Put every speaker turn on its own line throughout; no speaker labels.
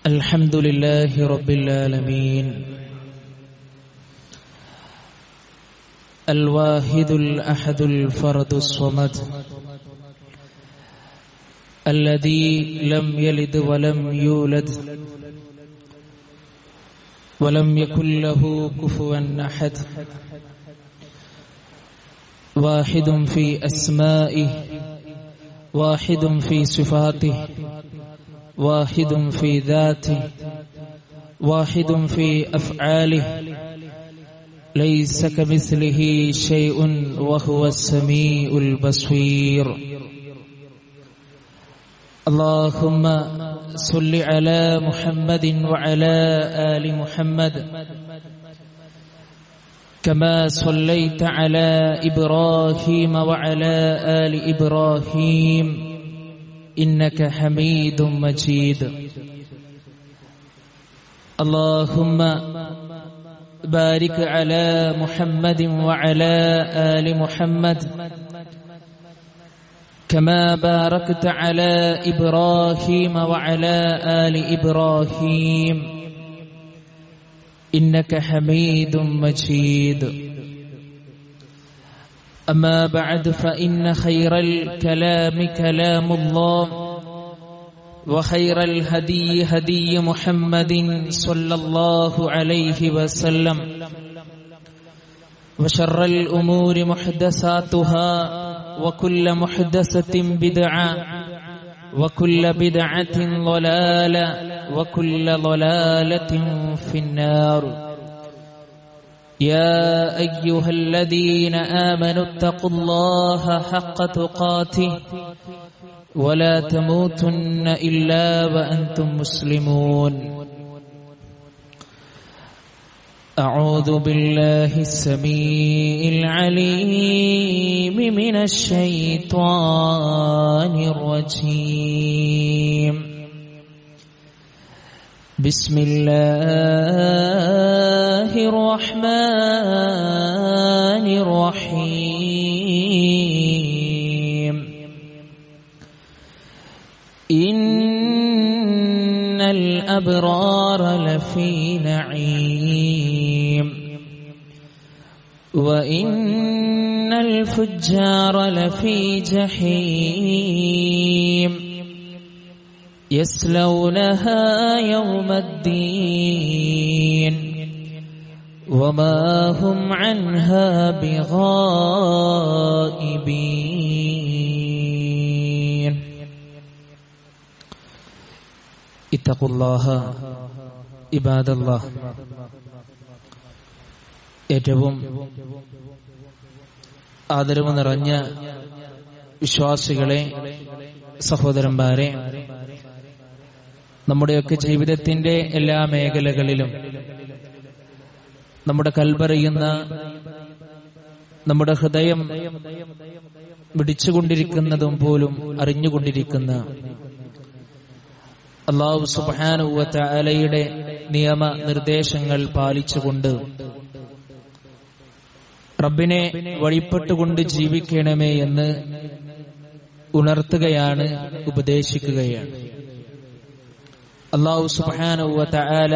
الحمد لله رب العالمين الواحد الأحد الفرد الصمد الذي لم يلد ولم يولد ولم يكن له كفوا أحد واحد في أسمائه واحد في صفاته واحد في ذاته واحد في أفعاله ليس كمثله شيء وهو السميع البصير اللهم صل على محمد وعلى آل محمد كما صليت على إبراهيم وعلى آل إبراهيم إنك حميد مجيد اللهم بارك على محمد وعلى آل محمد كما باركت على إبراهيم وعلى آل إبراهيم إنك حميد مجيد أما بعد فإن خير الكلام كلام الله وخير الهدي هدي محمد صلى الله عليه وسلم وشر الأمور محدثاتها وكل محدثة بدعة وكل بدعة ضلالة وكل ضلالة في النار يا أيها الذين آمنوا اتقوا الله حق تقاته ولا تموتن إلا وأنتم مسلمون أعوذ بالله السميع العليم من الشيطان الرجيم بسم الله الرحمن الرحيم إن الأبرار لفي نعيم وإن الفجار لفي جحيم يصلونها يوم الدين وما هم عنها بغائبين اتقوا الله عباد الله ഏറ്റവും ആദരവ് നിറഞ്ഞ വിശ്വാസികളെ, സഹോദരന്മാരെ, നമ്മുടെയൊക്കെ ജീവിതത്തിന്റെ എല്ലാ മേഖലകളിലും നമ്മുടെ കൽബറിയുന്ന, നമ്മുടെ ഹൃദയം പിടിച്ചുകൊണ്ടിരിക്കുന്നതും പോലും അറിഞ്ഞുകൊണ്ടിരിക്കുന്ന അല്ലാഹു സുബ്ഹാനഹു വ തആലയുടെ നിയമ നിർദ്ദേശങ്ങൾ പാലിച്ചുകൊണ്ട് റബ്ബിനെ വഴിപ്പെട്ടുകൊണ്ട് ജീവിക്കണമേ എന്ന് ഉണർത്തുകയാണ്, ഉപദേശിക്കുകയാണ്. അല്ലാഹു സുബ്ഹാനഹു വ തആല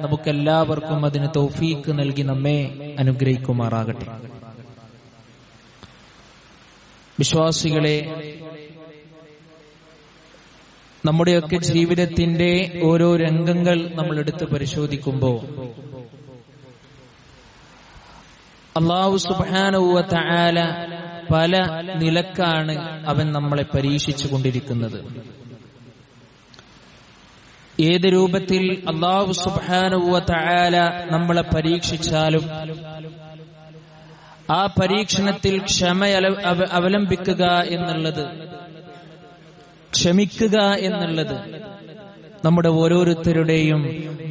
നമുക്കെല്ലാവർക്കും അതിന് തൗഫീഖ് നൽകി നമ്മെ അനുഗ്രഹിക്കുമാറാകട്ടെ. വിശ്വാസികളെ, നമ്മുടെയൊക്കെ ജീവിതത്തിന്റെ ഓരോ രംഗങ്ങൾ നമ്മൾ എടുത്ത് പരിശോധിക്കുമ്പോൾ അല്ലാഹു സുബ്ഹാനഹു വ തആല പല നിലക്കാണ് അവൻ നമ്മളെ പരീക്ഷിച്ചു കൊണ്ടിരിക്കുന്നത്. ഏത് രൂപത്തിൽ അല്ലാഹു സുബ്ഹാനഹു വ തആല നമ്മളെ പരീക്ഷിച്ചാലും ആ പരീക്ഷണത്തിൽ ക്ഷമ അവലംബിക്കുക എന്നുള്ളത്, ക്ഷമിക്കുക എന്നുള്ളത് നമ്മുടെ ഓരോരുത്തരുടെയും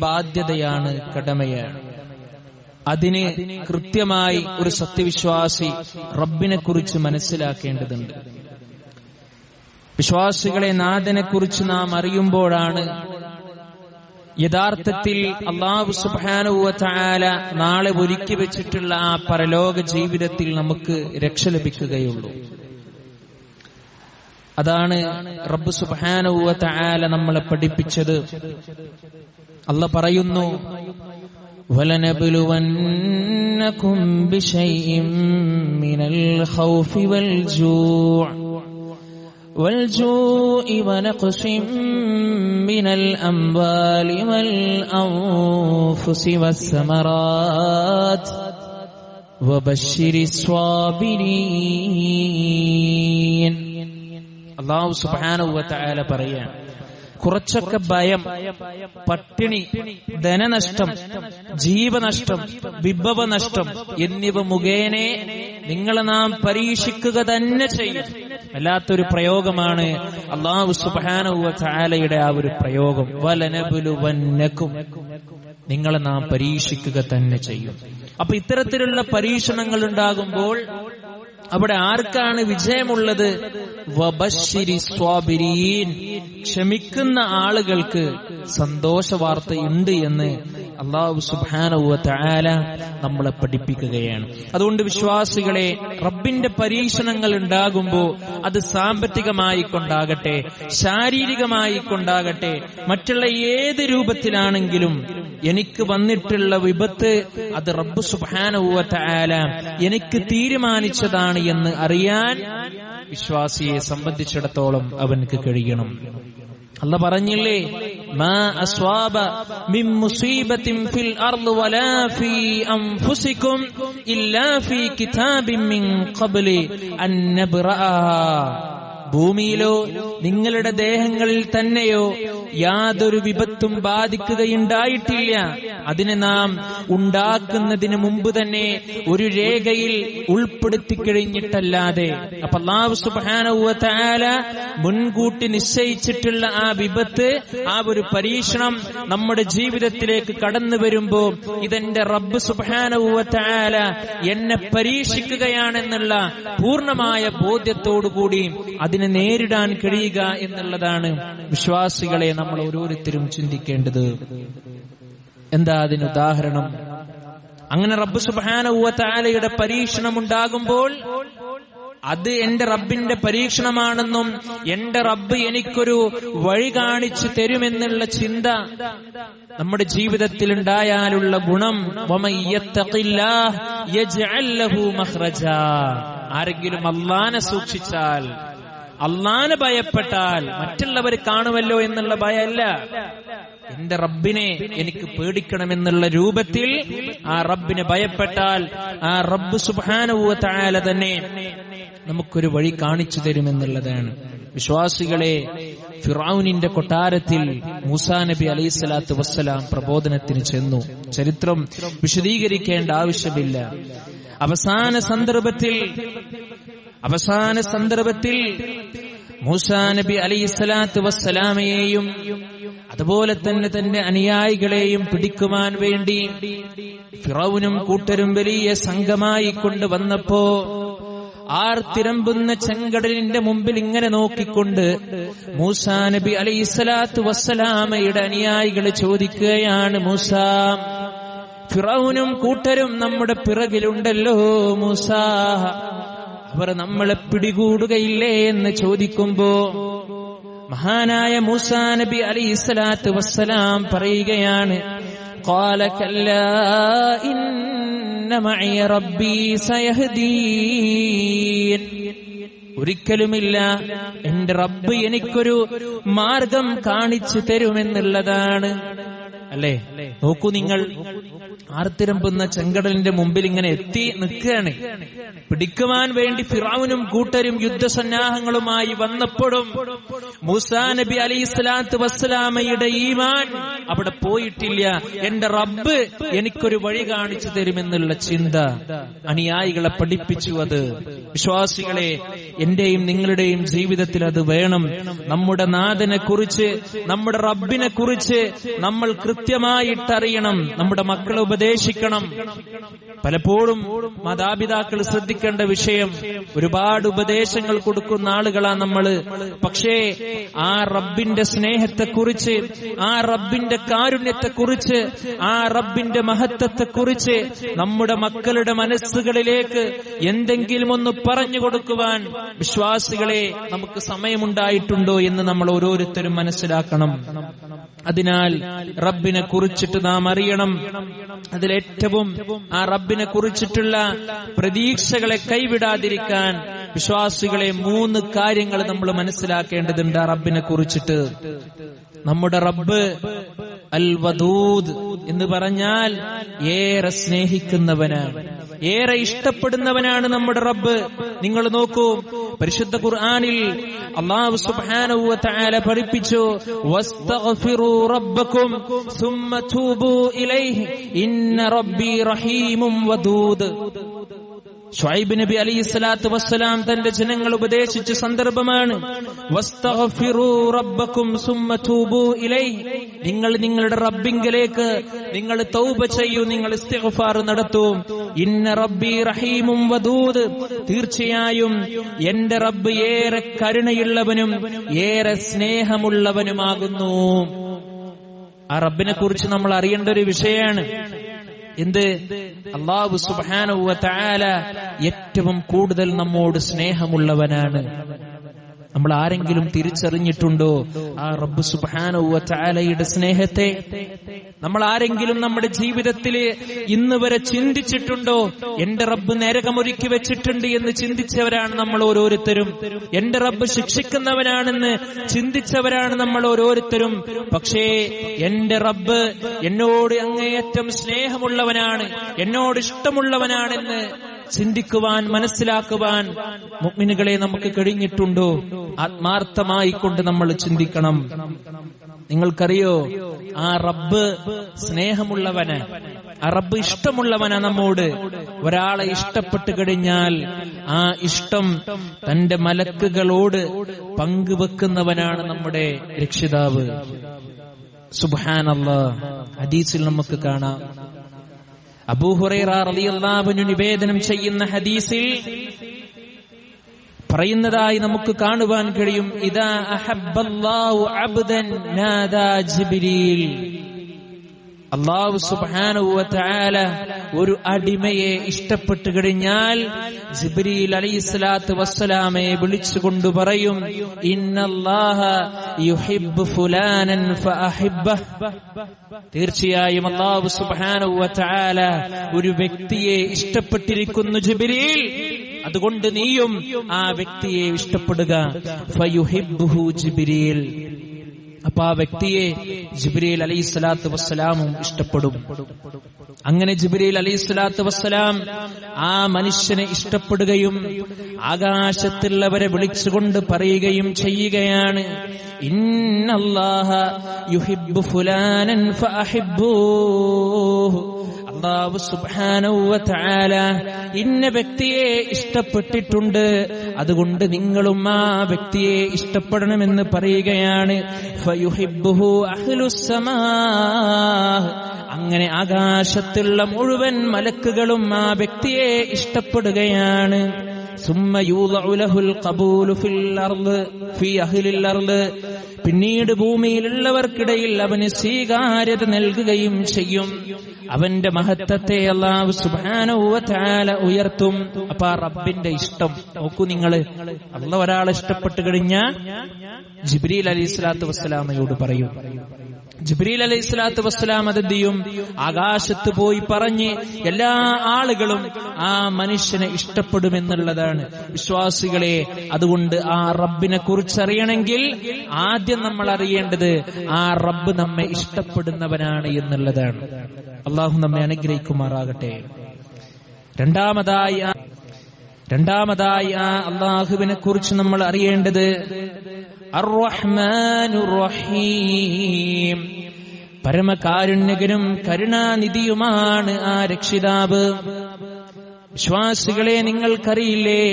ബാധ്യതയാണ്, കടമയാണ്. അതിന് കൃത്യമായി ഒരു സത്യവിശ്വാസി റബ്ബിനെ കുറിച്ച് മനസ്സിലാക്കേണ്ടതുണ്ട്. വിശ്വാസികളെ, നാഥനെ കുറിച്ച് നാം അറിയുമ്പോഴാണ് യഥാർത്ഥത്തിൽ അല്ലാഹു സുബ്ഹാനഹു വ തആല നാളെ ഒരുക്കി വെച്ചിട്ടുള്ള ആ പരലോക ജീവിതത്തിൽ നമുക്ക് രക്ഷ ലഭിക്കുകയുള്ളൂ. അതാണ് റബ്ബ് സുബ്ഹാനഹു വ തആല നമ്മളെ പഠിപ്പിച്ചത്. അല്ലാഹ് പറയുന്നു, وَلَنَبْلُوَنَّكُمْ بِشَيْءٍ مِّنَ الْخَوْفِ وَالْجُوعِ وَنَقْصٍ مِّنَ الْأَمْوَالِ وَالْأَنفُسِ وَالثَّمَرَاتِ وَبَشِّرِ الصَّابِرِينَ. അല്ലാഹു സുബ്ഹാനഹു വ തആല പറയാണ്, കുറച്ചൊക്കെ ഭയം, പട്ടിണി, ധനനഷ്ടം, ജീവനഷ്ടം, വിഭവനഷ്ടം എന്നിവ മുഖേന നിങ്ങളെ നാം പരീക്ഷിക്കുക തന്നെ ചെയ്യും. വല്ലാത്തൊരു പ്രയോഗമാണ് അല്ലാഹു സുബ്ഹാനഹു വ തആലയുടെ ആ ഒരു പ്രയോഗം. വലനബ്ലുവന്നകും, നിങ്ങളെ നാം പരീക്ഷിക്കുക തന്നെ ചെയ്യും. അപ്പൊ ഇത്തരത്തിലുള്ള പരീക്ഷണങ്ങൾ ഉണ്ടാകുമ്പോൾ അവിടെ ആർക്കാണ് വിജയമുള്ളത്? വബശ്ശിരി സ്വാബിരീൻ, ക്ഷമിക്കുന്ന ആളുകൾക്ക് സന്തോഷ വാർത്തയുണ്ട് എന്ന് അല്ലാഹു സുബ്ഹാനഹു വ തആല നമ്മളെ പഠിപ്പിക്കുകയാണ്. അതുകൊണ്ട് വിശ്വാസികളെ, റബ്ബിന്റെ പരീക്ഷണങ്ങൾ ഉണ്ടാകുമ്പോൾ അത് സാമ്പത്തികമായി കൊണ്ടാകട്ടെ, ശാരീരികമായി കൊണ്ടാകട്ടെ, മറ്റുള്ള ഏത് രൂപത്തിലാണെങ്കിലും എനിക്ക് വന്നിട്ടുള്ള വിപത്ത് അത് റബ്ബ് സുബ്ഹാനഹു വ തആല എനിക്ക് തീരുമാനിച്ചതാണ് എന്ന് അറിയാൻ വിശ്വാസിയെ സംബന്ധിച്ചിടത്തോളം അവനക്ക് കഴിയണം. അല്ലാഹ് പറഞ്ഞില്ലേ, മാ അസ്വാബ മിൻ മുസീബത്തിൻ ഫിൽ അർളി വലാ ഫീ അൻഫുസികും ഇല്ലാ ഫീ കിതാബിൻ മിൻ ഖബ്ലി അൻ നബ്റഅഹാ. ഭൂമിയിലോ നിങ്ങളുടെ ദേഹങ്ങളിൽ തന്നെയോ യാതൊരു വിപത്തും ബാധിക്കുകയുണ്ടായിട്ടില്ല. അതിനെ നാം ഉണ്ടാക്കുന്നതിന് മുമ്പ് തന്നെ ഒരു രേഖയിൽ ഉൾപ്പെടുത്തി കഴിഞ്ഞിട്ടല്ലാതെ. അപ്പൊ അല്ലാഹു സുബ്ഹാനഹു വ തആല മുൻകൂട്ടി നിശ്ചയിച്ചിട്ടുള്ള ആ വിപത്ത്, ആ ഒരു പരീക്ഷണം നമ്മുടെ ജീവിതത്തിലേക്ക് കടന്നു വരുമ്പോ ഇതെന്റെ റബ്ബ് സുബ്ഹാനഹു വ തആല എന്നെ പരീക്ഷിക്കുകയാണെന്നുള്ള പൂർണ്ണമായ ബോധ്യത്തോടുകൂടി അതിനെ നേരിടാൻ കഴിയുക എന്നുള്ളതാണ് വിശ്വാസികളെ നമ്മൾ ഓരോരുത്തരും ചിന്തിക്കേണ്ടത്. എന്താ അതിന് ഉദാഹരണം? അങ്ങനെ റബ്ബ് സുബ്ഹാനഹു വ തആലയുടെ പരീക്ഷണം ഉണ്ടാകുമ്പോൾ അത് എന്റെ റബ്ബിന്റെ പരീക്ഷണമാണെന്നും എന്റെ റബ്ബ് എനിക്കൊരു വഴി കാണിച്ചു തരുമെന്നുള്ള ചിന്ത നമ്മുടെ ജീവിതത്തിൽ ഉണ്ടായാലുള്ള ഗുണം, വമൻ യത്തഖില്ലാഹ് യജ്അൽ ലഹു മഖ്റജാ. ആരെങ്കിലും അല്ലാഹനെ സൂക്ഷിച്ചാൽ, അല്ലാഹനെ ഭയപ്പെട്ടാൽ, മറ്റുള്ളവർ കാണുമല്ലോ എന്നുള്ള ഭയമല്ല, എന്റെ റബ്ബിനെ എനിക്ക് പേടിക്കണമെന്നുള്ള രൂപത്തിൽ ആ റബ്ബിനെ ഭയപ്പെട്ടാൽ ആ റബ്ബ് സുബ്ഹാനഹു വ തആല തന്നെ നമുക്കൊരു വഴി കാണിച്ചു തരുമെന്നുള്ളതാണ്. വിശ്വാസികളെ, ഫിറഔനിന്റെ കൊട്ടാരത്തിൽ മൂസാ നബി അലൈഹിസ്സലാത്തു വസ്സലാം പ്രബോധനത്തിന് ചെന്നു. ചരിത്രം വിശദീകരിക്കേണ്ട ആവശ്യമില്ല. അവസാന സന്ദർഭത്തിൽ മൂസാ നബി അലൈഹിസ്സലാത്തു വസ്സലാമയെയും അതുപോലെ തന്നെ തന്റെ അനുയായികളെയും പിടിക്കുവാൻ വേണ്ടി ഫിറഔനും കൂട്ടരും വലിയ സംഘമായി കൊണ്ടുവന്നപ്പോ ആർത്തിരമ്പുന്ന ചെങ്കടലിന്റെ മുമ്പിൽ ഇങ്ങനെ നോക്കിക്കൊണ്ട് മൂസാ നബി അലൈഹിസ്സലാത്തു വസ്സലാമയുടെ അനുയായികൾ ചോദിക്കുകയാണ്, മൂസാ, ഫിറഔനും കൂട്ടരും നമ്മുടെ പിറകിലുണ്ടല്ലോ മൂസാ, അവർ നമ്മളെ പിടികൂടുകയില്ലേ എന്ന് ചോദിക്കുമ്പോ മഹാനായ മൂസാ നബി അലൈഹിസ്സലാത്തു വസ്സലാം പറയുകയാണ്, ഖാല കല്ലാ ഇന്ന മഅയ റബ്ബീ സയഹ്ദീൻ. ഒരിക്കലുമില്ല, എന്റെ റബ്ബ് എനിക്കൊരു മാർഗം കാണിച്ചു തരുമെന്നുള്ളതാണ്. അല്ലേ? നോക്കൂ, നിങ്ങൾ ആർത്തിരമ്പുന്ന ചെങ്കടലിന്റെ മുമ്പിൽ ഇങ്ങനെ എത്തി നിൽക്കുകയാണ്. പിടിക്കുവാൻ വേണ്ടി ഫിറഔനും കൂട്ടരും യുദ്ധസന്നാഹങ്ങളുമായി വന്നപ്പോഴും മൂസാ നബി അലൈഹിസ്സലാത്തു വസ്സലാമയുടെ ഈമാൻ അവിടെ പോയിട്ടില്ല. എന്റെ റബ്ബ് എനിക്കൊരു വഴി കാണിച്ചു തരുമെന്നുള്ള ചിന്ത അനുയായികളെ പഠിപ്പിച്ചു. അത് വിശ്വാസികളെ, എന്റെയും നിങ്ങളുടെയും ജീവിതത്തിൽ അത് വേണം. നമ്മുടെ നാഥനെ കുറിച്ച്, നമ്മുടെ റബ്ബിനെ കുറിച്ച് നമ്മൾ കൃത്യമായിട്ടറിയണം. നമ്മുടെ മക്കളെ ഉപദേശിക്കണം. പലപ്പോഴും മാതാപിതാക്കൾ ശ്രദ്ധിക്കേണ്ട വിഷയം, ഒരുപാട് ഉപദേശങ്ങൾ കൊടുക്കുന്ന ആളുകളാണ് നമ്മള്. പക്ഷേ ആ റബ്ബിന്റെ സ്നേഹത്തെക്കുറിച്ച്, ആ റബ്ബിന്റെ കാരുണ്യത്തെക്കുറിച്ച്, ആ റബ്ബിന്റെ മഹത്വത്തെക്കുറിച്ച് നമ്മുടെ മക്കളുടെ മനസ്സുകളിലേക്ക് എന്തെങ്കിലും ഒന്ന് പറഞ്ഞു കൊടുക്കുവാൻ വിശ്വാസികളെ നമുക്ക് സമയമുണ്ടായിട്ടുണ്ടോ എന്ന് നമ്മൾ ഓരോരുത്തരും മനസ്സിലാക്കണം. അതിനാൽ റബ്ബിനെ കുറിച്ചിട്ട് നാം അറിയണം. അതിലേറ്റവും ആ റബ്ബിനെ കുറിച്ചിട്ടുള്ള പ്രതീക്ഷകളെ കൈവിടാതിരിക്കാൻ വിശ്വാസികളെ 3 കാര്യങ്ങൾ നമ്മൾ മനസ്സിലാക്കേണ്ടതുണ്ട്. ആ റബ്ബിനെ കുറിച്ചിട്ട് നമ്മുടെ റബ്ബ് അൽ വദൂദ് എന്ന് പറഞ്ഞാൽ ഏറെ സ്നേഹിക്കുന്നവനാണ്, ഏറെ ഇഷ്ടപ്പെടുന്നവനാണ് നമ്മുടെ റബ്ബ്. നിങ്ങൾ നോക്കൂ, പരിശുദ്ധ ഖുർആനിൽ അല്ലാഹു സുബ്ഹാനഹു വ തആല പഠിപ്പിച്ചു, വസ്തഗ്ഫിറൂ റബ്ബക്കും സുമ്മ തൂബൂ ഇലൈഹി ഇന്ന റബ്ബി റഹീമും വദൂദ്. ശുഐബ് നബി അലൈഹിസ്സലാത്തു വസ്സലാം തന്റെ ജനങ്ങൾ ഉപദേശിച്ച സന്ദർഭമാണ്. വസ്തഗ്ഫിറൂ റബ്ബക്കും സുമ്മ തൂബൂ ഇലൈഹി, നിങ്ങൾ നിങ്ങളുടെ റബ്ബിങ്കലേക്ക് നിങ്ങൾ തൗബ ചെയ്യൂ, നിങ്ങൾ ഇസ്തിഗ്ഫാർ നടത്തൂ. ഇന്ന റബ്ബി റഹീമും വദൂദ്, തീർച്ചയായും എന്റെ റബ്ബ് ഏറെ കരുണയുള്ളവനും ഏറെ സ്നേഹമുള്ളവനുമാകുന്നു. ആ റബ്ബിനെ കുറിച്ച് നമ്മൾ അറിയേണ്ട ഒരു വിഷയമാണ്. എന്ത്? അല്ലാഹു സുബ്ഹാനഹു വ തആല ഏറ്റവും കൂടുതൽ നമ്മോട് സ്നേഹമുള്ളവനാണ്. നമ്മൾ ആരെങ്കിലും തിരിച്ചറിഞ്ഞിട്ടുണ്ടോ ആ റബ്ബ് സുബ്ഹാനഹു വ തആലയുടെ സ്നേഹത്തെ? നമ്മൾ ആരെങ്കിലും നമ്മുടെ ജീവിതത്തിൽ ഇന്ന് വരെ ചിന്തിച്ചിട്ടുണ്ടോ? എന്റെ റബ്ബ് നരകമൊരുക്കി വെച്ചിട്ടുണ്ട് എന്ന് ചിന്തിച്ചവരാണ് നമ്മൾ ഓരോരുത്തരും. എന്റെ റബ്ബ് ശിക്ഷിക്കുന്നവനാണെന്ന് ചിന്തിച്ചവരാണ് നമ്മൾ ഓരോരുത്തരും. പക്ഷേ എന്റെ റബ്ബ് എന്നോട് അങ്ങേയറ്റം സ്നേഹമുള്ളവനാണ്, എന്നോട് ഇഷ്ടമുള്ളവനാണെന്ന് ചിന്തിക്കുവാൻ, മനസ്സിലാക്കുവാൻ മുഅ്മിനുകളെ നമുക്ക് കഴിഞ്ഞിട്ടുണ്ടോ? ആത്മാർത്ഥമായി കൊണ്ട് നമ്മൾ ചിന്തിക്കണം. നിങ്ങൾക്കറിയോ, ആ റബ്ബ് സ്നേഹമുള്ളവന്, ആ റബ്ബ് ഇഷ്ടമുള്ളവനാ നമ്മോട്. ഒരാളെ ഇഷ്ടപ്പെട്ടു കഴിഞ്ഞാൽ ആ ഇഷ്ടം തന്റെ മലക്കുകളോട് പങ്കുവെക്കുന്നവനാണ് നമ്മുടെ രക്ഷിതാവ്. സുബ്ഹാനല്ലാഹ്. ഹദീസിൽ നമുക്ക് കാണാം, അബൂ ഹുറൈറ റളിയല്ലാഹു അൻഹു നിവേദനം ചെയ്യുന്ന ഹദീസിൽ പറയുന്നതായി നമുക്ക് കാണുവാൻ കഴിയും, ഇദാ അഹബ്ബല്ലാഹു അബ്ദൻ നാദാ ജിബ്രീൽ. അല്ലാഹു സുബ്ഹാനഹു വ തആല ഒരു അടിമയെ ഇഷ്ടപ്പെട്ടു കഴിഞ്ഞാൽ ജിബ്രീൽ അലൈഹിസ്സലാത്തു വസ്സലാമയെ വിളിച്ചുകൊണ്ട് പറയും, ഇന്നല്ലാഹ യുഹിബ്ബു ഫുലാനൻ ഫഅഹിബ്ബഹ്. തീർച്ചയായും അല്ലാഹു സുബ്ഹാനഹു വ തആല ഒരു വ്യക്തിയെ ഇഷ്ടപ്പെട്ടിരിക്കുന്നു ജിബ്രീൽ, അതുകൊണ്ട് നീയും ആ വ്യക്തിയെ ഇഷ്ടപ്പെടുക. ഫയുഹിബ്ബുഹു ജിബ്രീൽ. അപ്പൊ ആ വ്യക്തിയെ ജിബ്രീൽ അലൈഹിസ്സലാത്തു വസ്സലാമും ഇഷ്ടപ്പെടും. അങ്ങനെ ജിബ്രീൽ അലൈഹിസ്സലാത്തു വസ്സലാം ആ മനുഷ്യനെ ഇഷ്ടപ്പെടുകയും ആകാശത്തുള്ളവരെ വിളിച്ചുകൊണ്ട് പറയുകയും ചെയ്യുകയാണ്, ഇന്നല്ലാഹ യുഹിബ്ബു ഫുലാനൻ ഫഅഹിബ്ബൂഹു. അല്ലാഹു സുബ്ഹാനഹു വ തആല ഇന്ന വ്യക്തിയെ ഇഷ്ടപ്പെട്ടിട്ടുണ്ട്, അതുകൊണ്ട് നിങ്ങളും ആ വ്യക്തിയെ ഇഷ്ടപ്പെടണമെന്ന് പറയുകയാണ്. ഫയുഹിബ്ബുഹു അഹ്ലുസ് സമാഅ്. അങ്ങനെ ആകാശത്തുള്ള മുഴുവൻ മലക്കുകളും ആ വ്യക്തിയെ ഇഷ്ടപ്പെടുകയാണ്. സുമ്മ യൂളഉ ലഹുൽ ഖബൂലു ഫിൽ അർള് ഫീ അഹ്ലിൽ അർള്. പിന്നീട് ഭൂമിയിലുള്ളവർക്കിടയിൽ അവന് സ്വീകാര്യത നൽകുകയും ചെയ്യും. അവന്റെ മഹത്വത്തെ അല്ലാഹു സുബ്ഹാനഹു വ തആല ഉയർത്തും. അപ്പൊ ആ റബ്ബിന്റെ ഇഷ്ടം നോക്കൂ നിങ്ങള്. അല്ലാഹു ഒരാളെ ഇഷ്ടപ്പെട്ടു കഴിഞ്ഞാൽ ജിബ്രീൽ അലൈഹിസ്സലാത്തു വസ്സലാമയോട് പറയും. ജിബ്രീൽ അലൈഹിസ്സലാത്തു വസ്സലാം അതെന്ത് ചെയ്യും? ആകാശത്ത് പോയി പറഞ്ഞ് എല്ലാ ആളുകളും ആ മനുഷ്യനെ ഇഷ്ടപ്പെടുമെന്നുള്ളതാണ്. വിശ്വാസികളെ, അതുകൊണ്ട് ആ റബ്ബിനെ കുറിച്ചറിയണമെങ്കിൽ ആദ്യം നമ്മൾ അറിയേണ്ടത് ആ റബ്ബ് നമ്മെ ഇഷ്ടപ്പെടുന്നവനാണ് എന്നുള്ളതാണ്. അള്ളാഹു നമ്മെ അനുഗ്രഹിക്കുമാറാകട്ടെ. രണ്ടാമതായി ആ അള്ളാഹുവിനെ കുറിച്ച് നമ്മൾ അറിയേണ്ടത് അർ-റഹ്മാനുർ റഹീം, പരമകാരുണ്യകനും കരുണാനിധിയുമാണ് ആ രക്ഷിതാവ്. വിശ്വാസികളെ, നിങ്ങൾക്കറിയില്ലേ,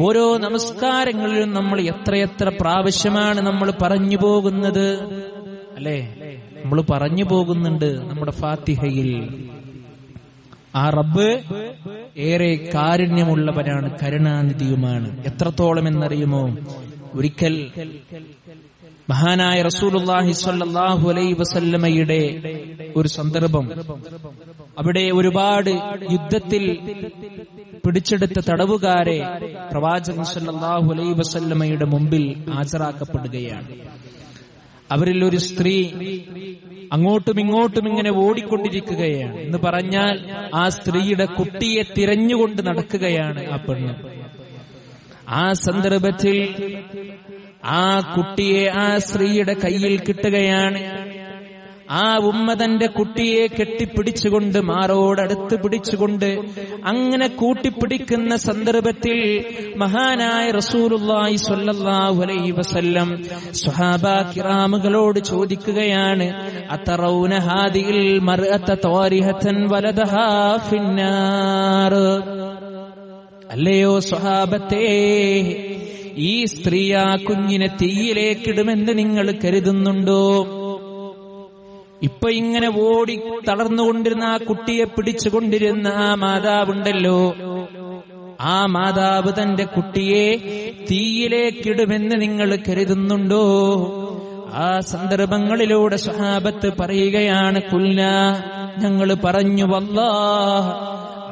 ഓരോ നമസ്കാരങ്ങളിലും നമ്മൾ എത്രയെത്ര പ്രാവശ്യമാണ് നമ്മൾ പറഞ്ഞു പോകുന്നത്, അല്ലേ? നമ്മൾ പറഞ്ഞു പോകുന്നുണ്ട് നമ്മുടെ ഫാത്തിഹയിൽ. ആ റബ്ബ് ഏറെ കാരുണ്യമുള്ളവനാണ്, കരുണാനിധിയുമാണ്. എത്രത്തോളം എന്നറിയുമോ? ഒരിക്കൽ മഹാനായ റസൂലുള്ളാഹി സ്വല്ലല്ലാഹു അലൈഹി വസല്ലമയുടെ ഒരു സന്ദർഭം, അവിടെ ഒരുപാട് യുദ്ധത്തിൽ പിടിച്ചെടുത്ത തടവുകാരെ പ്രവാചകൻ സല്ലല്ലാഹു അലൈഹി വസല്ലമയുടെ മുമ്പിൽ ഹാജരാക്കപ്പെടുകയാണ്. അവരിൽ ഒരു സ്ത്രീ അങ്ങോട്ടും ഇങ്ങോട്ടും ഇങ്ങനെ ഓടിക്കൊണ്ടിരിക്കുകയാണ് എന്ന് പറഞ്ഞാൽ ആ സ്ത്രീയുടെ കുട്ടിയെ തിരഞ്ഞുകൊണ്ട് നടക്കുകയാണ് ആ പെണ്ണ്. ആ സന്ദർഭത്തിൽ ആ കുട്ടിയെ ആ സ്ത്രീയുടെ കയ്യിൽ കിട്ടുകയാണ്. ആ ഉമ്മ തന്റെ കുട്ടിയെ കെട്ടിപ്പിടിച്ചുകൊണ്ട് മാറോടടുത്ത് പിടിച്ചുകൊണ്ട് അങ്ങനെ കൂട്ടിപ്പിടിക്കുന്ന സന്ദർഭത്തിൽ മഹാനായ റസൂലുള്ളാഹി സ്വല്ലല്ലാഹു അലൈഹി വസല്ലം സ്വഹാബാ കിറാമുകളോട് ചോദിക്കുകയാണ്, അതറൗന ഹാദിൽ മർഅത ത്വാരിഹതൻ വലദഹാ ഫിന്നാർ. അല്ലയോ സ്വഹാബത്തേ, ഈ സ്ത്രീ ആ കുഞ്ഞിനെ തീയിലേക്കിടുമെന്ന് നിങ്ങൾ കരുതുന്നുണ്ടോ? ഇപ്പൊ ഇങ്ങനെ ഓടി തളർന്നുകൊണ്ടിരുന്ന ആ കുട്ടിയെ പിടിച്ചുകൊണ്ടിരുന്ന ആ മാതാവുണ്ടല്ലോ, ആ മാതാവ് തന്റെ കുട്ടിയെ തീയിലേക്കിടുമെന്ന് നിങ്ങൾ കരുതുന്നുണ്ടോ? ആ സന്ദർഭങ്ങളിലൂടെ സ്വഹാബത്ത് പറയുകയാണ്, ഖുൽനാ, ഞങ്ങൾ പറഞ്ഞു, വല്ലാഹ്,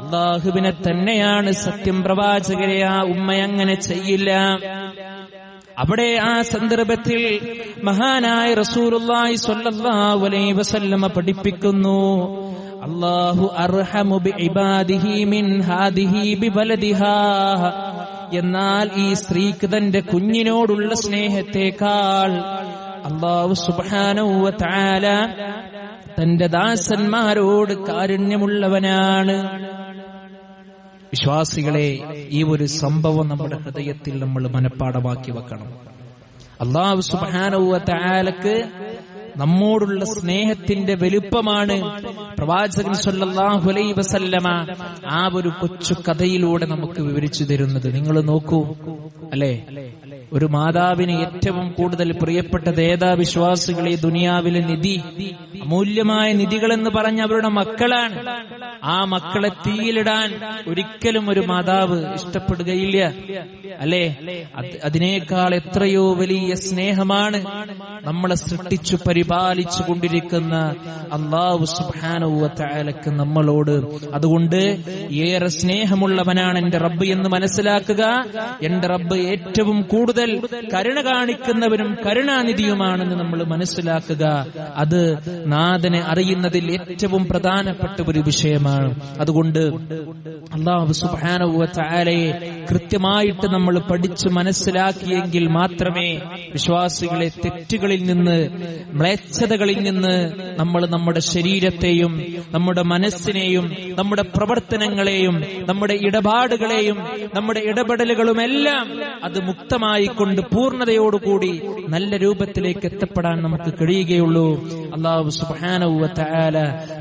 അല്ലാഹുവിനെ തന്നെയാണ് സത്യം പ്രവാചകരെ, ആ ഉമ്മ അങ്ങനെ ചെയ്യില്ല. അവിടെ ആ സന്ദർഭത്തിൽ മഹാനായ റസൂലുള്ളാഹി സ്വല്ലല്ലാഹു അലൈഹി വസല്ലമ പഠിപ്പിക്കുന്നു, അല്ലാഹു അർഹമു ബിഇബാദിഹി മിൻ ഹാദിഹി ബിവലദിഹാ. എന്നാൽ ഈ സ്ത്രീക്ക് തന്റെ കുഞ്ഞിനോടുള്ള സ്നേഹത്തെക്കാൾ അല്ലാഹു സുബ്ഹാനഹു വ തആല തന്റെ ദാസന്മാരോട് കാരുണ്യമുള്ളവനാണ്. വിശ്വാസികളെ, ഈ ഒരു സംഭവം നമ്മുടെ ഹൃദയത്തിൽ നമ്മൾ മനഃപ്പാഠമാക്കി വെക്കണം. അല്ലാഹു സുബ്ഹാനഹു വ തആലക്ക് നമ്മോടുള്ള സ്നേഹത്തിന്റെ വലുപ്പമാണ് പ്രവാചകൻ സല്ലല്ലാഹു അലൈഹി വസല്ലമ ആ ഒരു കൊച്ചു കഥയിലൂടെ നമുക്ക് വിവരിച്ചു തരുന്നത്. നിങ്ങൾ നോക്കൂ, അല്ലേ, ഒരു മാതാവിന് ഏറ്റവും കൂടുതൽ പ്രിയപ്പെട്ടത് ഏതാ വിശ്വാസികളെ? ദുനിയാവിലെ നിധി, അമൂല്യമായ നിധികളെന്ന് പറഞ്ഞ അവരുടെ മക്കളാണ്. ആ മക്കളെ തീയിലിടാൻ ഒരിക്കലും ഒരു മാതാവ് ഇഷ്ടപ്പെടുകയില്ല, അല്ലേ? അതിനേക്കാൾ എത്രയോ വലിയ സ്നേഹമാണ് നമ്മളെ സൃഷ്ടിച്ചു പരിപാലിച്ചു കൊണ്ടിരിക്കുന്ന അല്ലാഹു സുബ്ഹാനഹു വ തആലക്ക് നമ്മളോട്. അതുകൊണ്ട് ഏറെ സ്നേഹമുള്ളവനാണ് എന്റെ റബ്ബ് എന്ന് മനസ്സിലാക്കുക. എന്റെ റബ്ബ് ഏറ്റവും കൂടുതൽ കരുണ കാണിക്കുന്നവരും കരുണാനിധിയുമാണെന്ന് നമ്മൾ മനസ്സിലാക്കുക. അത് നാഥനെ അറിയുന്നതിൽ ഏറ്റവും പ്രധാനപ്പെട്ട ഒരു വിഷയമാണ്. അതുകൊണ്ട് അല്ലാഹു സുബ്ഹാനഹു വ തആലയെ കൃത്യമായിട്ട് നമ്മൾ പഠിച്ച് മനസ്സിലാക്കിയെങ്കിൽ മാത്രമേ വിശ്വാസികളെ തെറ്റുകളിൽ നിന്ന്, മ്ലേച്ഛതകളിൽ നിന്ന് നമ്മൾ നമ്മുടെ ശരീരത്തെയും നമ്മുടെ മനസ്സിനെയും നമ്മുടെ പ്രവർത്തനങ്ങളെയും നമ്മുടെ ഇടപാടുകളെയും നമ്മുടെ ഇടപെടലുകളുമെല്ലാം അത് മുക്തമായിക്കൊണ്ട് പൂർണ്ണതയോടുകൂടി നല്ല രൂപത്തിലേക്ക് എത്തപ്പെടാൻ നമുക്ക് കഴിയുകയുള്ളൂ. അല്ലാഹു സുബ്ഹാനഹു വ തആല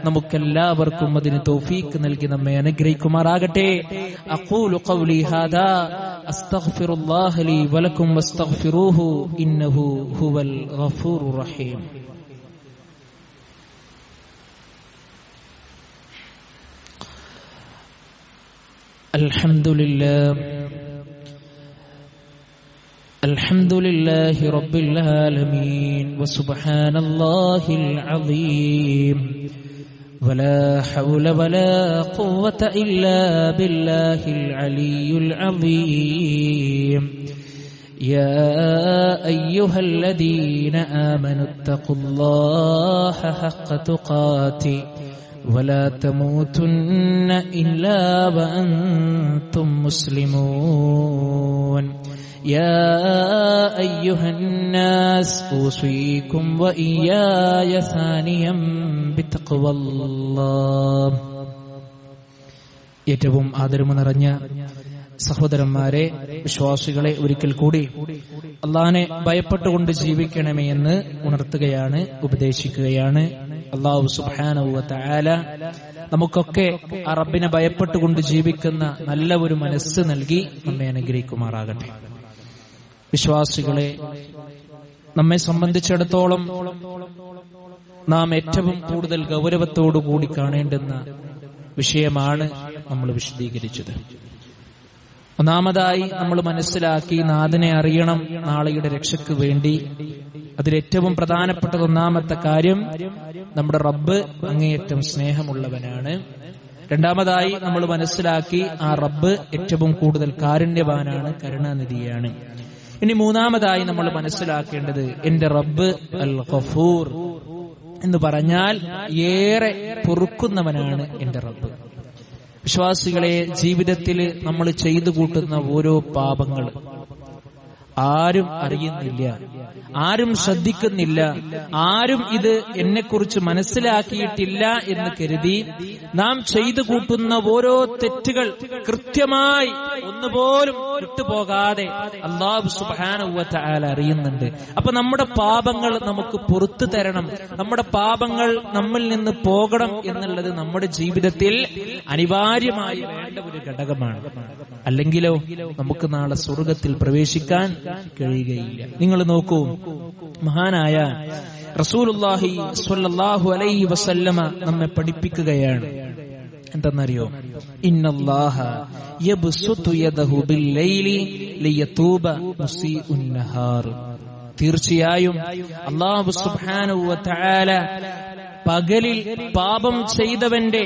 നമുക്കെല്ലാവർക്കും അതിന് തൗഫീഖ് നൽകി നമ്മെ അനുഗ്രഹിക്കുമാറാകട്ടെ. അഖൂലു ഖൗലി ഹാദാ അസ്തഗ്ഫിറുല്ലാഹ ലീ വലക്കും വസ്തഗ്ഫിറൂഹു ഇന്നഹു ഹുവൽ ഗഫൂറുർ റഹീം. الحمد لله رب العالمين وسبحان الله العظيم ولا حول ولا قوة إلا بالله العلي العظيم. يا أيها الذين آمنوا اتقوا الله حق تقاته ولا تموتن إلا وأنتم مسلمون. يا أيها الناس أوصيكم وإياي ثانيا بتقوى الله. ഏറ്റവും ആദരവ് നിറഞ്ഞ സഹോദരന്മാരെ, വിശ്വാസികളെ, ഒരിക്കൽ കൂടി അള്ളാഹനെ ഭയപ്പെട്ടുകൊണ്ട് ജീവിക്കണമേ എന്ന് ഉണർത്തുകയാണ്, ഉപദേശിക്കുകയാണ്. അല്ലാഹു സുബ്ഹാനഹു വ തആല നമുക്കൊക്കെ ആ റബ്ബിനെ ഭയപ്പെട്ടുകൊണ്ട് ജീവിക്കുന്ന നല്ല ഒരു മനസ്സ് നൽകി നമ്മെ അനുഗ്രഹിക്കുമാറാകട്ടെ. വിശ്വാസികളെ, നമ്മെ സംബന്ധിച്ചിടത്തോളം നാം ഏറ്റവും കൂടുതൽ ഗൗരവത്തോടുകൂടി കാണേണ്ടുന്ന വിഷയമാണ് നമ്മൾ വിശദീകരിച്ചത്. ഒന്നാമതായി നമ്മൾ മനസ്സിലാക്കി, നാഥനെ അറിയണം നാളെയുടെ രക്ഷയ്ക്ക് വേണ്ടി. അതിലേറ്റവും പ്രധാനപ്പെട്ട ഒന്നാമത്തെ കാര്യം, നമ്മുടെ റബ്ബ് അങ്ങേയറ്റം സ്നേഹമുള്ളവനാണ്. രണ്ടാമതായി നമ്മൾ മനസ്സിലാക്കി ആ റബ്ബ് ഏറ്റവും കൂടുതൽ കാരുണ്യവാനാണ്, കരുണാനിധിയാണ്. ഇനി മൂന്നാമതായി നമ്മൾ മനസ്സിലാക്കേണ്ടത് എന്റെ റബ്ബ് അൽ ഗഫൂർ എന്ന് പറഞ്ഞാൽ ഏറെ പൊറുക്കുന്നവനാണ് എന്റെ റബ്ബ്. വിശ്വാസികളെ, ജീവിതത്തിൽ നമ്മൾ ചെയ്തു കൂട്ടുന്ന ഓരോ പാപങ്ങൾ ആരും അറിയുന്നില്ല, ആരും ശ്രദ്ധിക്കുന്നില്ല, ആരും ഇത് എന്നെക്കുറിച്ച് മനസ്സിലാക്കിയിട്ടില്ല എന്ന് കരുതി നാം ചെയ്തു കൂട്ടുന്ന ഓരോ തെറ്റുകൾ കൃത്യമായി ഒന്നുപോലും വിട്ടുപോകാതെ അല്ലാഹു സുബ്ഹാനഹു വ തആല അറിയുന്നുണ്ട്. അപ്പൊ നമ്മുടെ പാപങ്ങൾ നമുക്ക് പുറത്തു തരണം, നമ്മുടെ പാപങ്ങൾ നമ്മിൽ നിന്ന് പോകണം എന്നുള്ളത് നമ്മുടെ ജീവിതത്തിൽ അനിവാര്യമായി വേണ്ട ഒരു ഘടകമാണ്. അല്ലെങ്കിലോ നമുക്ക് നാളെ സ്വർഗത്തിൽ പ്രവേശിക്കാൻ കഴിയുകയില്ല. നിങ്ങൾ നോക്കൂ, മഹാനായ റസൂലുള്ളാഹി സ്വല്ലല്ലാഹു അലൈഹി വസല്ലമ നമ്മെ പഠിപ്പിക്കുകയാണ്. എന്തെന്നറിയോ? ഇന്നല്ലാഹ യബ്സുതു യദഹു ബില്ലൈലി ലിയതൂബ മുസീഉൻ നഹാർ. തീർച്ചയായും അല്ലാഹു സുബ്ഹാനഹു വ തആല പകലിൽ പാപം ചെയ്തവന്റെ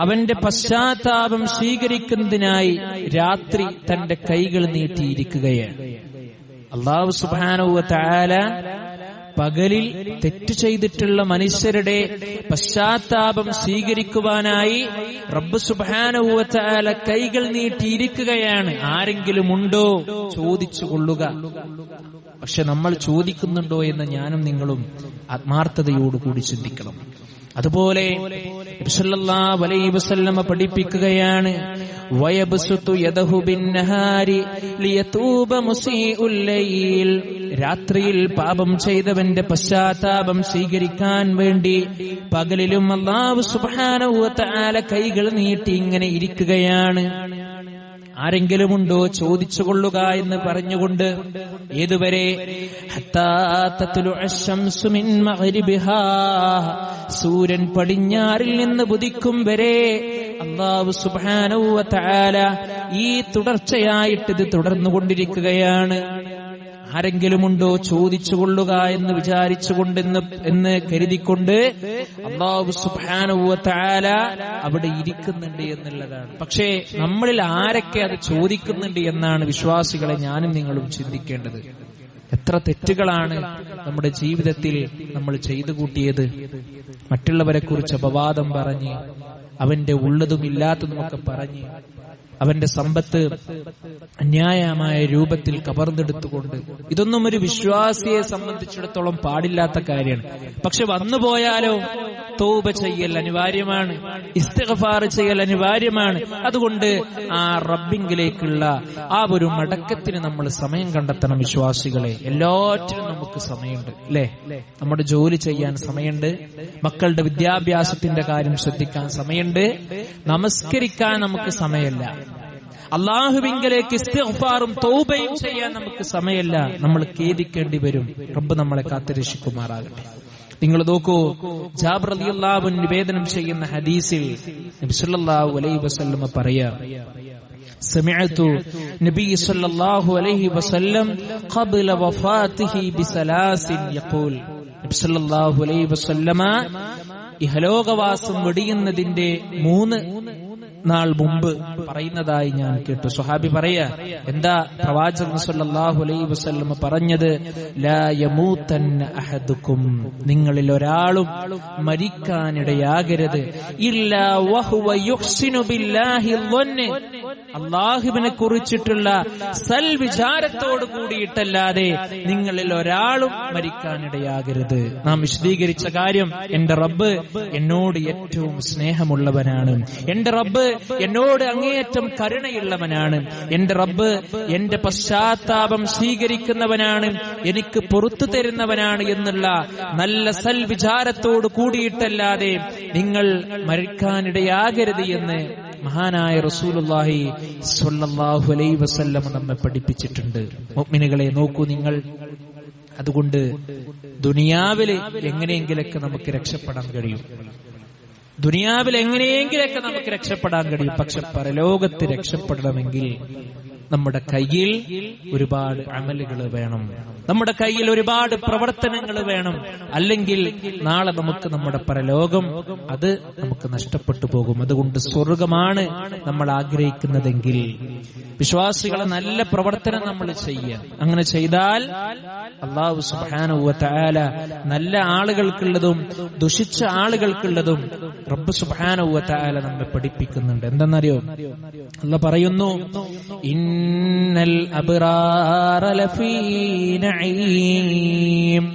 അവന്റെ പശ്ചാത്താപം സ്വീകരിക്കുന്നതിനായി രാത്രി തന്റെ കൈകൾ നീട്ടിയിരിക്കുകയാണ്. അല്ലാഹു സുബ്ഹാനഹു വ തആല പകലിൽ തെറ്റ് ചെയ്തിട്ടുള്ള മനുഷ്യരുടെ പശ്ചാത്താപം സ്വീകരിക്കുവാനായി റബ്ബ് സുബ്ഹാനഹു വ തആല കൈകൾ നീട്ടിയിരിക്കുകയാണ്. ആരെങ്കിലും ഉണ്ടോ? ചോദിച്ചു കൊള്ളുക. പക്ഷെ നമ്മൾ ചോദിക്കുന്നുണ്ടോ എന്ന് ഞാനും നിങ്ങളും ആത്മാർത്ഥതയോടുകൂടി ചിന്തിക്കണം. അതുപോലെ നബി സല്ലല്ലാഹു അലൈഹി വസല്ലമ പഠിപ്പിക്കുകയാണ്, വയബ്സുതു യദഹു ബിന്നഹാരി ലിയതൂബ മുസീഉൽ ലൈൽ. രാത്രിയിൽ പാപം ചെയ്തവന്റെ പശ്ചാത്താപം സ്വീകരിക്കാൻ വേണ്ടി പകലിലും അല്ലാഹു സുബ്ഹാനഹു വ തആല കൈകൾ നീട്ടി ഇങ്ങനെ ഇരിക്കുകയാണ്. ആരെങ്കിലുമുണ്ടോ? ചോദിച്ചുകൊള്ളുക എന്ന് പറഞ്ഞുകൊണ്ട് ഏതുവരെ? സൂര്യൻ പടിഞ്ഞാറിൽ നിന്ന് ഉദിക്കും വരെ അല്ലാഹു സുബ്ഹാനഹു വ തആല ഈ തുടർച്ചയായിട്ട് ഇത് തുടർന്നുകൊണ്ടിരിക്കുകയാണ്. ആരെങ്കിലുമുണ്ടോ? ചോദിച്ചുകൊള്ളുക എന്ന് വിചാരിച്ചുകൊണ്ട് കരുതിക്കൊണ്ട് അല്ലാഹു സുബ്ഹാനഹു വ തആല അവിടെ ഇരിക്കുന്നുണ്ട് എന്നുള്ളതാണ്. പക്ഷേ നമ്മളിൽ ആരൊക്കെ അത് ചോദിക്കുന്നുണ്ട് എന്നാണ് വിശ്വാസികളെ ഞാനും നിങ്ങളും ചിന്തിക്കേണ്ടത്. എത്ര തെറ്റുകളാണ് നമ്മുടെ ജീവിതത്തിൽ നമ്മൾ ചെയ്തു കൂട്ടിയത്. മറ്റുള്ളവരെ കുറിച്ച് അപവാദം പറഞ്ഞ്, അവന്റെ ഉള്ളതും ഇല്ലാത്തതുമൊക്കെ പറഞ്ഞ്, അവന്റെ സമ്പത്ത് അന്യായമായ രൂപത്തിൽ കവർന്നെടുത്തുകൊണ്ട്, ഇതൊന്നും ഒരു വിശ്വാസിയെ സംബന്ധിച്ചിടത്തോളം പാടില്ലാത്ത കാര്യമാണ്. പക്ഷെ വന്നുപോയാലോ തൗബ ചെയ്യൽ അനിവാര്യമാണ്, ഇസ്തിഗ്ഫാർ ചെയ്യൽ അനിവാര്യമാണ്. അതുകൊണ്ട് ആ റബ്ബിങ്കിലേക്കുള്ള ആ ഒരു മടക്കത്തിന് നമ്മൾ സമയം കണ്ടെത്തണം. വിശ്വാസികളെ, എല്ലാറ്റിനും നമുക്ക് സമയമുണ്ട്, അല്ലേ? നമ്മുടെ ജോലി ചെയ്യാൻ സമയമുണ്ട്, മക്കളുടെ വിദ്യാഭ്യാസത്തിന്റെ കാര്യം ശ്രദ്ധിക്കാൻ സമയമുണ്ട്, നമസ്കരിക്കാൻ നമുക്ക് സമയമല്ല, അള്ളാഹുവിങ്കലേക്ക് ഇസ്തിഗ്ഫാറും തൗബയും ചെയ്യാൻ നമുക്ക് സമയമല്ല. നമ്മൾ ഖേദിക്കേണ്ടി വരും. റബ്ബ് നമ്മളെ കാത്തുരക്ഷിക്കുമാറാകട്ടെ. നിങ്ങൾ നോക്കൂ, ജാബിർ റളിയല്ലാഹു അൻഹു നിവേദനം ചെയ്യുന്ന ഹദീസിൽ നബി സല്ലല്ലാഹു അലൈഹി വസല്ലം പറയാ, സമിഅതു നബി സല്ലല്ലാഹു അലൈഹി വസല്ലം ഖബ്ല വഫാതിഹി ബിസലാസിൻ യഖൂൽ. നബി സല്ലല്ലാഹു അലൈഹി വസല്ലമ ഇഹലോകവാസം വെടിയുന്നതിന്റെ 3 നാൾ മുമ്പ് പറയുന്നതായി ഞാൻ കേട്ടു. സ്വഹാബി പറയാ, എന്താ പ്രവാചകൻ സല്ലല്ലാഹു അലൈഹി വസല്ലം പറഞ്ഞത്? ലാ യമൂതന്ന അഹദുക്കും, നിങ്ങളിൽ ഒരാളും മരിക്കാനിടയാകരുത്, ഇല്ലാ വഹുവ യുഹ്സിനു ബില്ലാഹി ളന്നെ, അല്ലാഹുവിനെ കുറിച്ചിട്ടുള്ള സൽവിചാരത്തോട് കൂടിയിട്ടല്ലാതെ നിങ്ങളിൽ ഒരാളും മരിക്കാനിടയാകരുത്. നാം വിശദീകരിച്ച കാര്യം, എന്റെ റബ്ബ് എന്നോട് ഏറ്റവും സ്നേഹമുള്ളവനാണ്, എന്റെ റബ്ബ് എന്നോട് അങ്ങേയറ്റം കരുണയുള്ളവനാണ്, എന്റെ റബ്ബ് എന്റെ പശ്ചാത്താപം സ്വീകരിക്കുന്നവനാണ്, എനിക്ക് പുറത്തു തരുന്നവനാണ് എന്നുള്ള നല്ല സൽവിചാരത്തോട് കൂടിയിട്ടല്ലാതെ നിങ്ങൾ മരിക്കാനിടയാകരുത് എന്ന് മഹാനായ റസൂലുള്ളാഹി സ്വല്ലല്ലാഹു അലൈഹി വസല്ലം നമ്മെ പഠിപ്പിച്ചിട്ടുണ്ട്. മുഅ്മിനുകളെ, നോക്കൂ നിങ്ങൾ. അതുകൊണ്ട് ദുനിയാവിൽ എങ്ങനെയെങ്കിലൊക്കെ നമുക്ക് രക്ഷപ്പെടാൻ കഴിയും, ദുനിയാവിൽ എങ്ങനെയെങ്കിലൊക്കെ നമുക്ക് രക്ഷപ്പെടാൻ കഴിയും. പക്ഷെ പരലോകത്ത് രക്ഷപ്പെടണമെങ്കിൽ നമ്മുടെ കയ്യിൽ ഒരുപാട് അമലുകൾ വേണം, നമ്മുടെ കയ്യിൽ ഒരുപാട് പ്രവർത്തനങ്ങൾ വേണം. അല്ലെങ്കിൽ നാളെ നമുക്ക് നമ്മുടെ പരലോകം അത് നമുക്ക് നഷ്ടപ്പെട്ടു പോകും. അതുകൊണ്ട് സ്വർഗമാണ് നമ്മൾ ആഗ്രഹിക്കുന്നതെങ്കിൽ വിശ്വാസികളെ നല്ല പ്രവർത്തനം നമ്മൾ ചെയ്യുക. അങ്ങനെ ചെയ്താൽ അല്ലാഹു സുബ്ഹാനഹു വ തആല നല്ല ആളുകൾക്കുള്ളതും ദുഷിച്ച ആളുകൾക്കുള്ളതും റബ്ബ് സുബ്ഹാനഹു വ തആല നമ്മെ പഠിപ്പിക്കുന്നുണ്ട്. എന്തെന്നറിയോ? അല്ലാഹ് പറയുന്നു, ഇന്നൽ അബ്റാറ ലഫീ നഈം,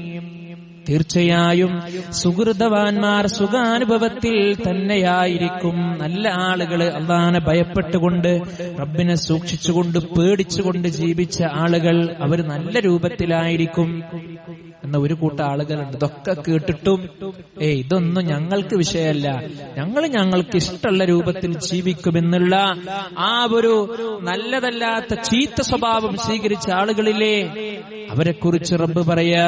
തീർച്ചയായും സുഹൃതവാന്മാർ സുഖാനുഭവത്തിൽ തന്നെയായിരിക്കും. നല്ല ആളുകള് അല്ലാഹനെ ഭയപ്പെട്ടുകൊണ്ട് റബ്ബിനെ സൂക്ഷിച്ചുകൊണ്ട് പേടിച്ചുകൊണ്ട് ജീവിച്ച ആളുകൾ അവർ നല്ല രൂപത്തിലായിരിക്കും എന്ന ഒരു കൂട്ടം ആളുകളുണ്ട്. ഇതൊക്കെ കേട്ടിട്ടും ഇതൊന്നും ഞങ്ങൾക്ക് വിഷയമല്ല, ഞങ്ങൾക്ക് ഇഷ്ടമുള്ള രൂപത്തിൽ ജീവിക്കുമെന്നുള്ള ആ ഒരു നല്ലതല്ലാത്ത ചീത്ത സ്വഭാവം സ്വീകരിച്ച ആളുകളില്ലേ, അവരെ കുറിച്ച് റബ്ബ് പറയാ,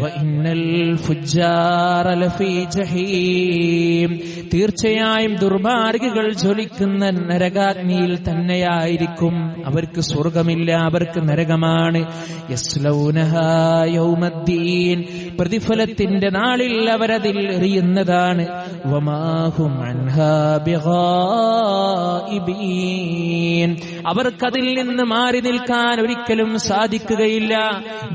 വഇന്നൽ ഫുജ്ജാറ ലഫീ ജഹീം, തീർച്ചയായും ദുർമാർഗികൾ ജ്വലിക്കുന്ന നരകാഗ്നിയിൽ തന്നെയായിരിക്കും. അവർക്ക് സ്വർഗമില്ല, അവർക്ക് നരകമാണ്. യസ്ലൗനഹാ യൗമദ്ദീൻ, പ്രതിഫലത്തിന്റെ നാളിൽ അവരതിൽ എറിയുന്നതാണ്. വമാഹും അൻഹാ ബിഗായിബീൻ, അവർക്കതിൽ നിന്ന് മാറി നിൽക്കാൻ ഒരിക്കലും സാധിക്കുകയില്ല.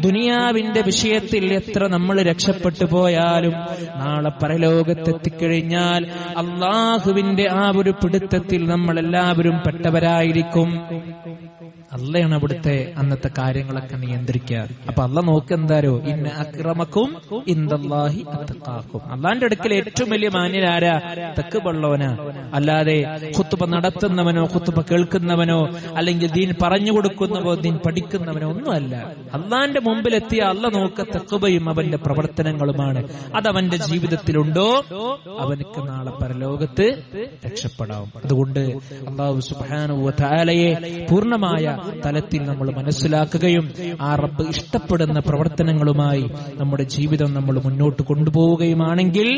ദുനിയാവിന്റെ വിഷയത്തിൽ എത്ര നമ്മൾ രക്ഷപ്പെട്ടു പോയാലും നാളെ പരലോകത്തെത്തിക്കഴിഞ്ഞാൽ അള്ളാഹുവിന്റെ ആ ഒരു പിടുത്തത്തിൽ നമ്മളെല്ലാവരും പെട്ടവരായിരിക്കും. അള്ളയാണ് അവിടുത്തെ അന്നത്തെ കാര്യങ്ങളൊക്കെ നിയന്ത്രിക്കുക. അപ്പൊ അള്ള നോക്കെന്താരോ, ഇന്ന അക്രമക്കും ഇൻദല്ലാഹി അത്ഖാക്കും, അള്ളാന്റെ അടുക്കൽ ഏറ്റവും വലിയ മാന്യനാരാ? തഖ്വയുള്ളവനാ. അല്ലാതെ ഖുത്ബ നടത്തുന്നവനോ ഖുത്ബ കേൾക്കുന്നവനോ അല്ലെങ്കിൽ ദീൻ പറഞ്ഞു കൊടുക്കുന്നവോ ദീൻ പഠിക്കുന്നവനോ ഒന്നുമല്ല. അള്ളാന്റെ മുമ്പിലെത്തിയ അള്ള നോക്ക തഖ്വയും അവന്റെ പ്രവർത്തനങ്ങളുമാണ്. അതവന്റെ ജീവിതത്തിലുണ്ടോ അവനക്ക് നാളെ പരലോകത്ത് രക്ഷപ്പെടാം. അതുകൊണ്ട് അല്ലാഹു സുബ്ഹാനഹു വ തആലയെ പൂർണ്ണമായ തലത്തിൽ നമ്മൾ മനസ്സിലാക്കുകയും ആ റബ്ബ് ഇഷ്ടപ്പെടുന്ന പ്രവർത്തനങ്ങളുമായി നമ്മുടെ ജീവിതം നമ്മൾ മുന്നോട്ട് കൊണ്ടുപോവുകയുമാണെങ്കിൽ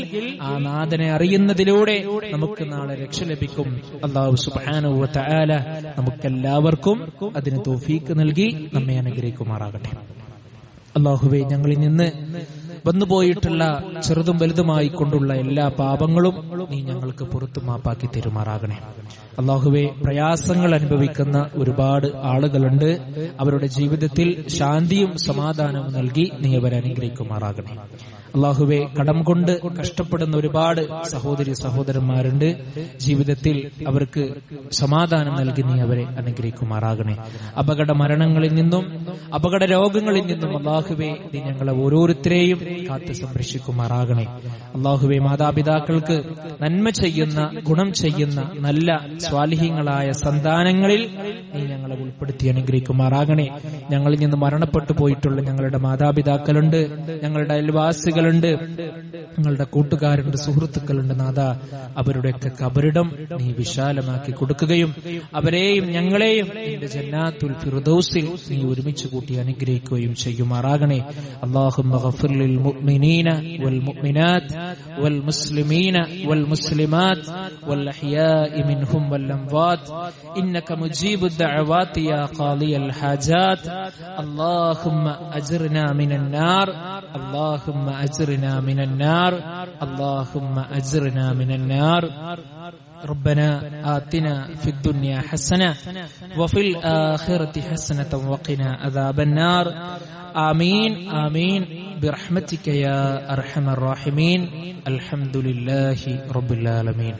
ആ നാഥനെ അറിയുന്നതിലൂടെ നമുക്ക് നാളെ രക്ഷ ലഭിക്കും. അല്ലാഹു സുബ്ഹാനഹു വ തആല നമുക്കെല്ലാവർക്കും അതിന് തൗഫീഖ് നൽകി നമ്മെ അനുഗ്രഹിക്കുമാറാകട്ടെ. അല്ലാഹുവേ, ഞങ്ങളിൽ നിന്ന് വന്നുപോയിട്ടുള്ള ചെറുതും വലുതുമായി കൊണ്ടുള്ള എല്ലാ പാപങ്ങളും നീ ഞങ്ങൾക്ക് പുറത്തു മാപ്പാക്കി തരുമാറാകണേ. അല്ലാഹുവേ, പ്രയാസങ്ങൾ അനുഭവിക്കുന്ന ഒരുപാട് ആളുകളുണ്ട്. അവരുടെ ജീവിതത്തിൽ ശാന്തിയും സമാധാനവും നൽകി നീ അവരെ അനുഗ്രഹിക്കുമാറാകണേ. അല്ലാഹുവേ, കടം കൊണ്ട് കഷ്ടപ്പെടുന്ന ഒരുപാട് സഹോദരി സഹോദരന്മാരുണ്ട്. ജീവിതത്തിൽ അവർക്ക് സമാധാനം നൽകി നീ അവരെ അനുഗ്രഹിക്കുമാറാകണേ. അപകട മരണങ്ങളിൽ നിന്നും അപകട രോഗങ്ങളിൽ നിന്നും അല്ലാഹുവേ നീ ഞങ്ങളെ ഓരോരുത്തരെയും കാത്ത് സംരക്ഷിക്കുമാറാകണേ. അല്ലാഹുവേ, മാതാപിതാക്കൾക്ക് നന്മ ചെയ്യുന്ന ഗുണം ചെയ്യുന്ന നല്ല സ്വാലിഹീങ്ങളായ സന്താനങ്ങളിൽ നീ ഞങ്ങളെ ഉൾപ്പെടുത്തി അനുഗ്രഹിക്കുമാറാകണേ. ഞങ്ങളിൽ നിന്ന് മരണപ്പെട്ടു പോയിട്ടുള്ള ഞങ്ങളുടെ മാതാപിതാക്കളുണ്ട്, ഞങ്ങളുടെ അയൽവാസികളുണ്ട്, ഞങ്ങളുടെ കൂട്ടുകാരുണ്ട്, സുഹൃത്തുക്കളുണ്ട്. നാഥ, അവരുടെയൊക്കെ ഖബറിടം നീ വിശാലമാക്കി കൊടുക്കുകയും അവരെയും ഞങ്ങളെയും നിന്റെ ജന്നാത്തുൽ ഫിർദൗസിൽ നീ ഒരുമിച്ച് കൂട്ടി അനുഗ്രഹിക്കുകയും ചെയ്യുമാറാകണേ. അല്ലാഹുമ്മ ഗഫിർ ലിൽ മുഅ്മിനീന വൽ മുഅ്മിനാത്ത് വൽ മുസ്ലിമീന വൽ മുസ്ലിമാത്ത് വൽ അഹ്യാഇ മിൻഹും വൽ അംവാത്ത് ഇന്നക മുജീബുദ് ദഅവാതി യാ ഖാദിയൽ ഹാജാത്ത്. അല്ലാഹുമ്മ അജ്ർനാ മിനൻ നാർ, അല്ലാഹുമ്മ അജ്ർനാ മിനൻ നാർ, അല്ലാഹുമ്മ അജ്ർനാ മിനൻ നാർ. ربنا آتنا في الدنيا حسنة وفي الآخرة حسنة وقنا عذاب النار. آمين آمين برحمتك يا أرحم الراحمين. الحمد لله رب العالمين.